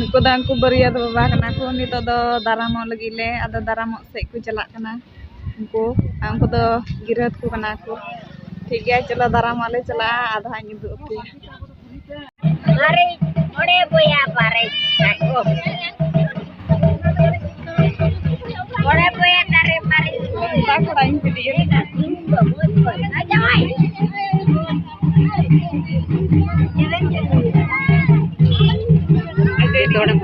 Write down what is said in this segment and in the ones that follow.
Nuku dah aku beria tu bapa kena aku ni tu do daramok lagi le, ada daramok sek ku celak kena. Aku tu girat ku kena aku. ठीक है चलो दारामok le celak ada hanya itu oke. Mari, ore boya pare. Aku. Ore boya tare mari. Tak ada yang video. Aja mai. Ada itu orang.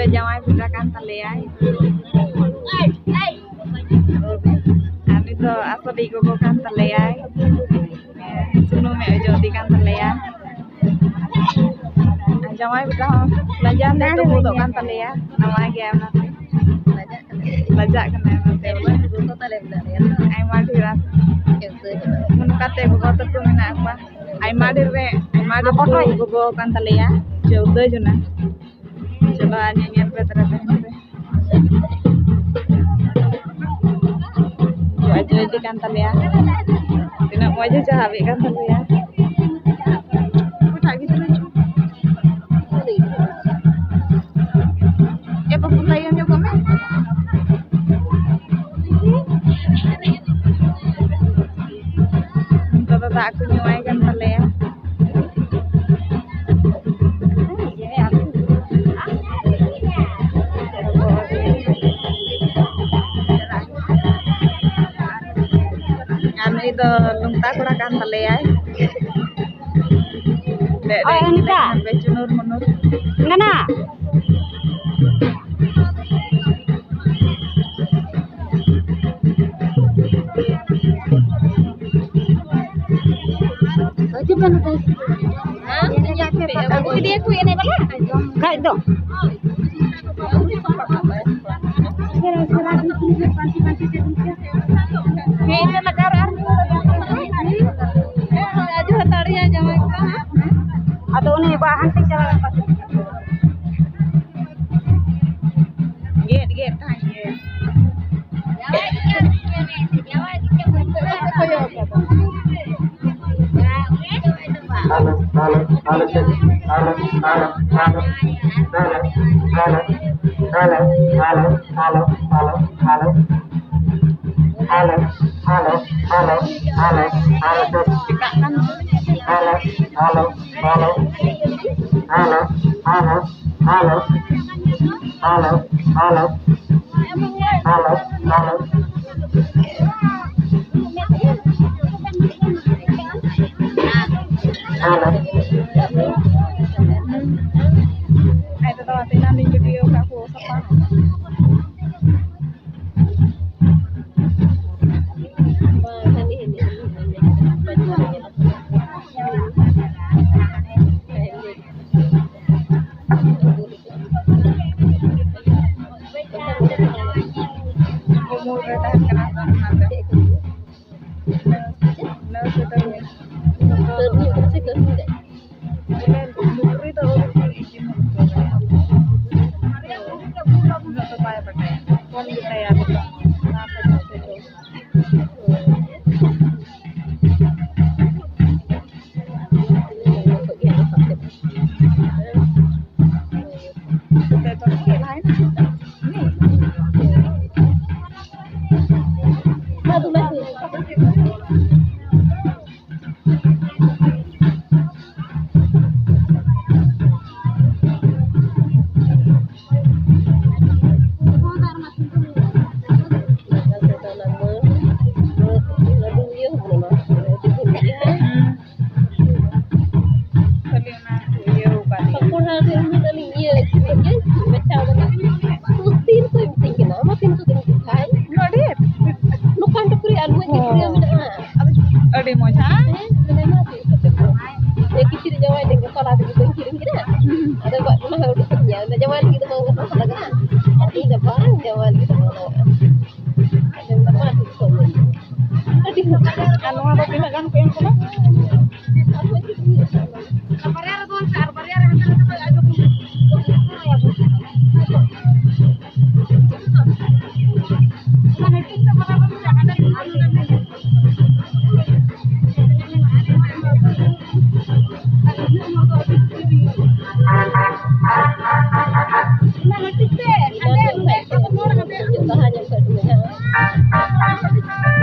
Jamai pindahkan talai. Ani tu apa digogokan talai. Sunu me jodi kan talai. Jamai pindah belanja tu butuh kan talai. Nama game nanti. Lajak kena nanti. Butuh talai belanja. Ai madiras. Menukate gogo tu mina apa? Ai madirre. Ai madir gogo kan talai. Jauh juna. चलो आज ये बेहतर है आज itu kan ya tidak mau aja cabai kan ya udah gitu aja ya pepulayan juga mah tata tak aku nyuai kan ya itu lungta kurakan talai. Oh, ini kak. Becunur menur. Ngana. Coba nanti. Hah? Ini dia ku ini bala. Kak itu. Ini negara aja tarinya jangan atau ini bahan tinggal get tanya itu tahu nanti video aku apa Ade mo cha? Ya kicir Jawa dengan salah itu kirim kira. Ada buat mana harus kerja. ya udah Jawa gitu mau ngomong lagi hati depan Jawa gitu mau ada apa itu tadi anu apa pinagan ko yang kuna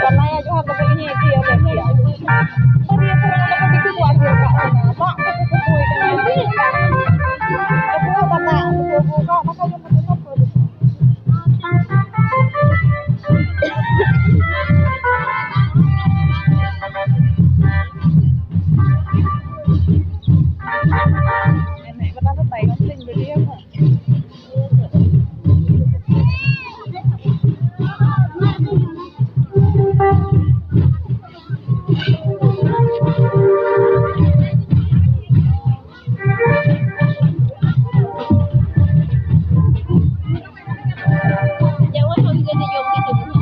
karena ya juga begini dia dia tadi aku kalau di kubu aku kak mak aku kubu ikan ini aku kata kubu kak maka yang betul nenek pernah tuh tayo sing dia kok Jawa mau juga di Jogja gitu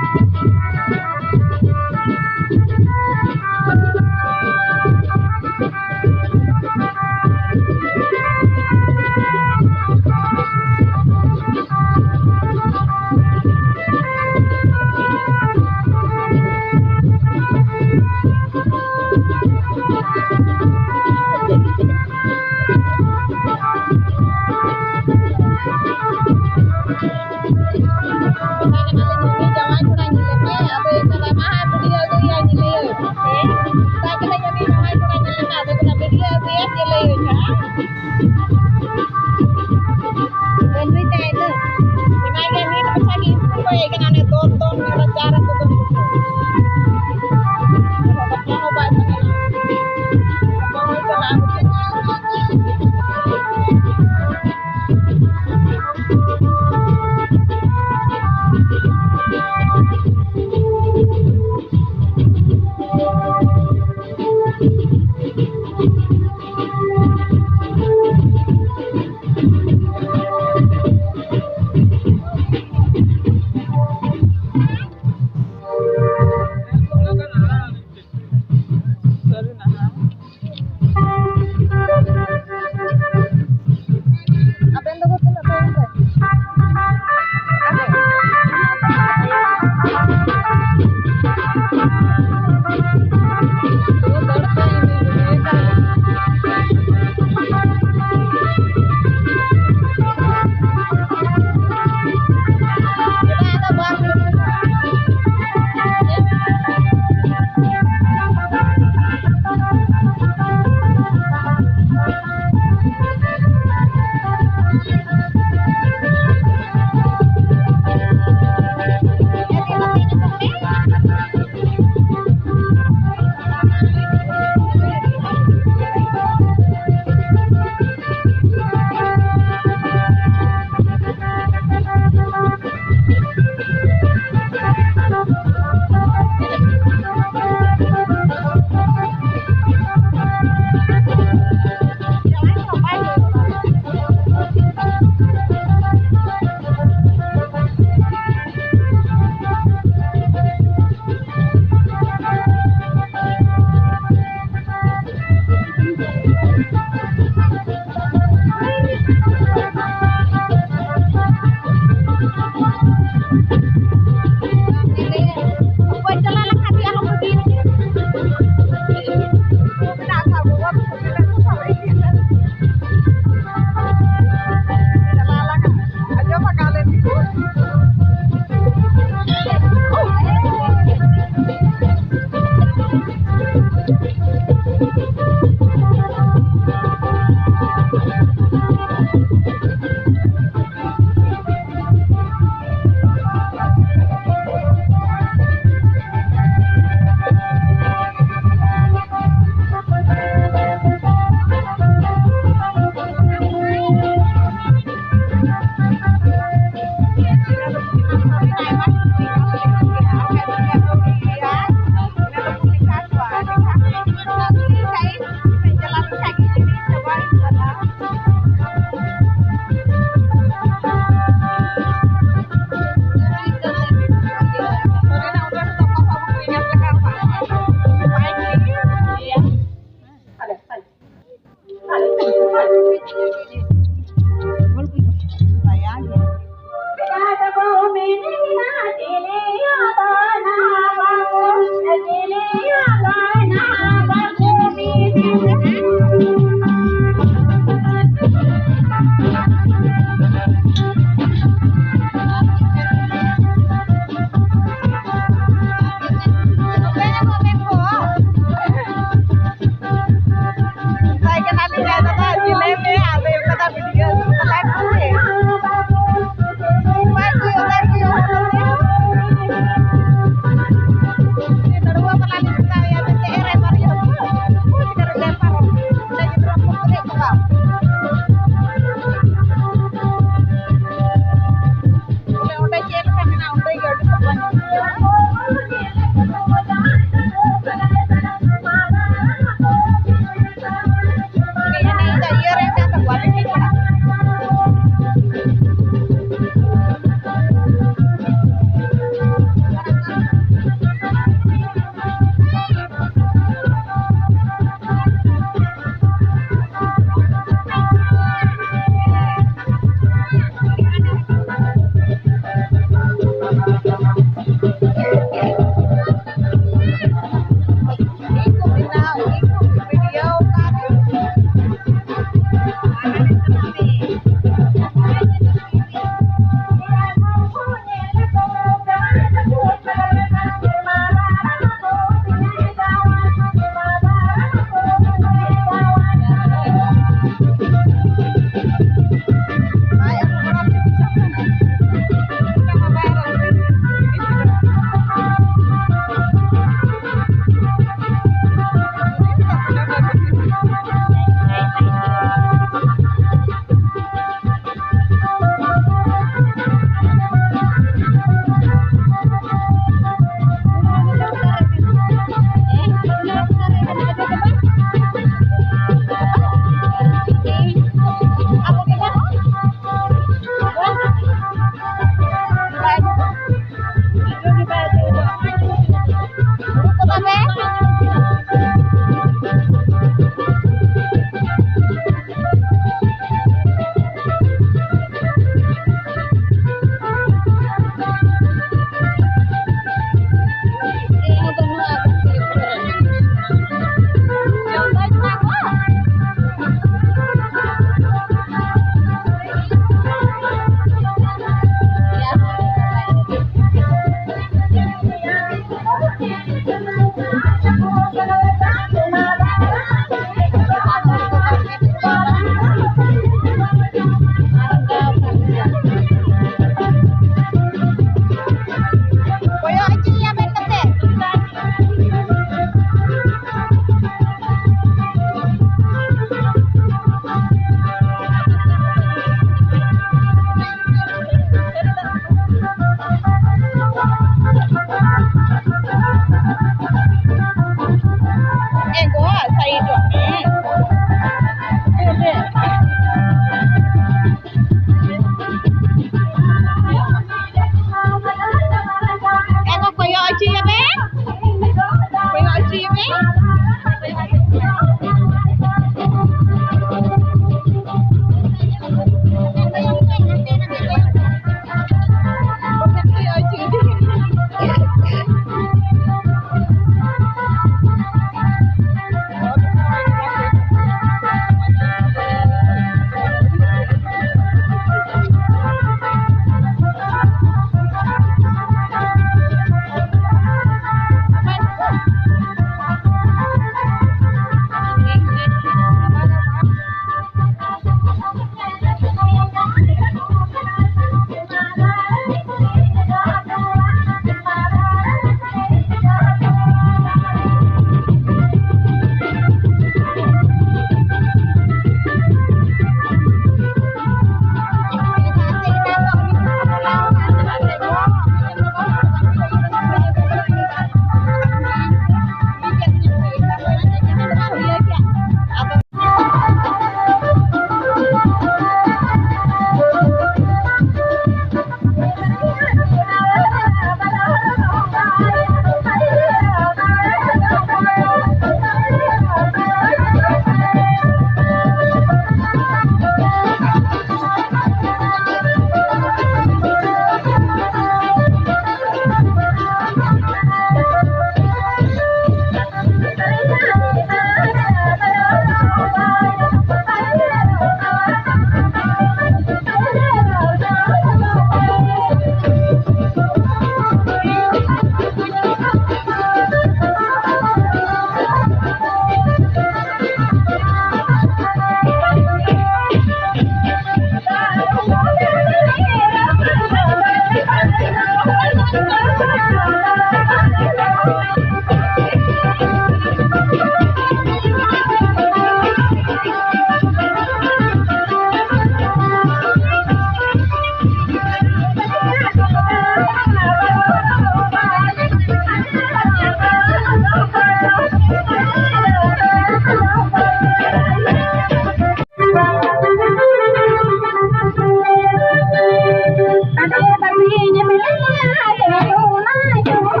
Ada babinya meleleh, ada luna jauh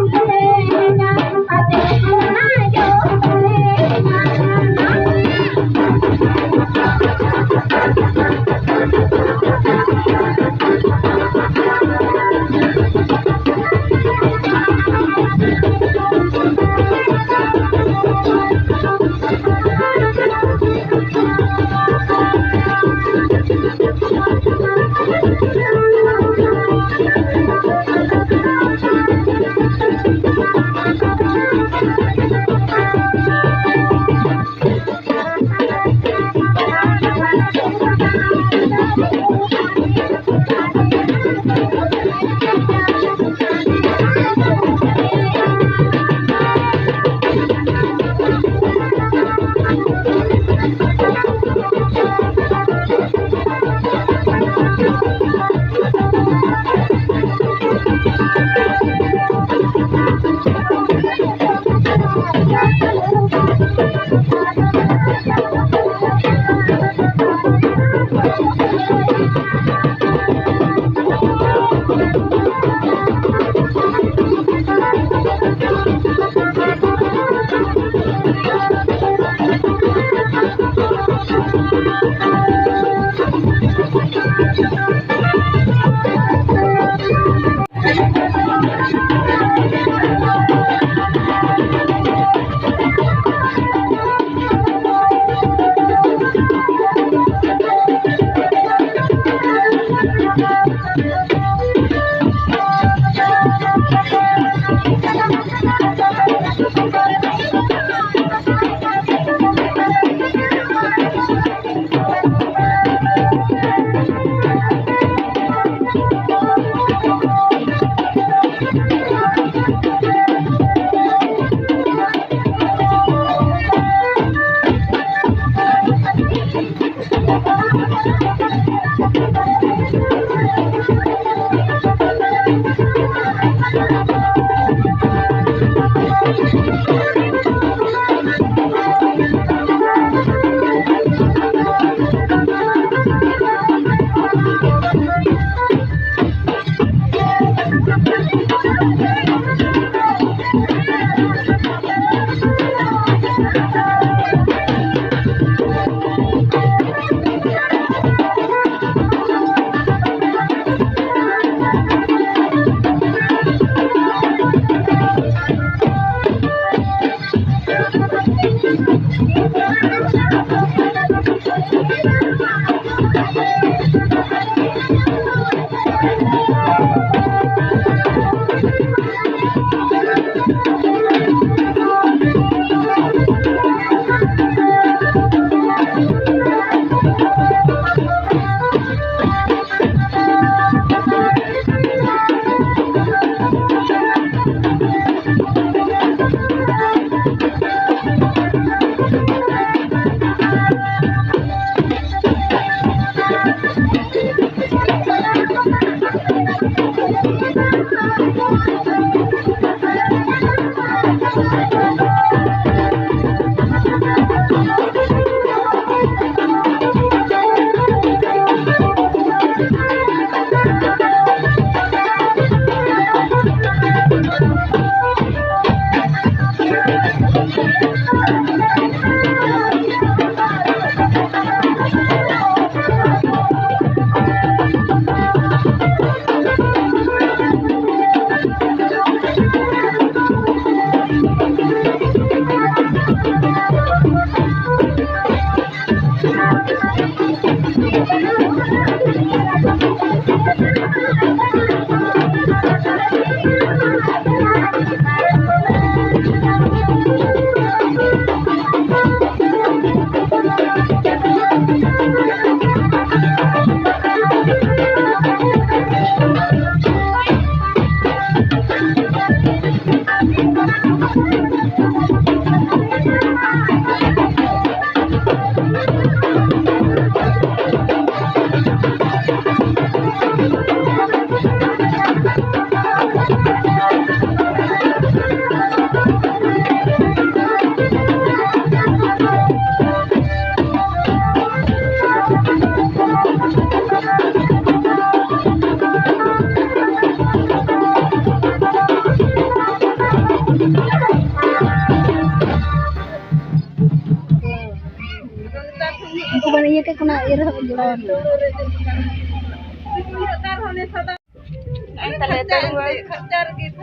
Aku banyak ke kena irah jualan.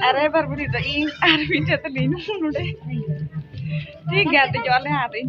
अरे बार बुरी तो इन अरे बिच तो लीन मुंडे ठीक है तो जोले आ रही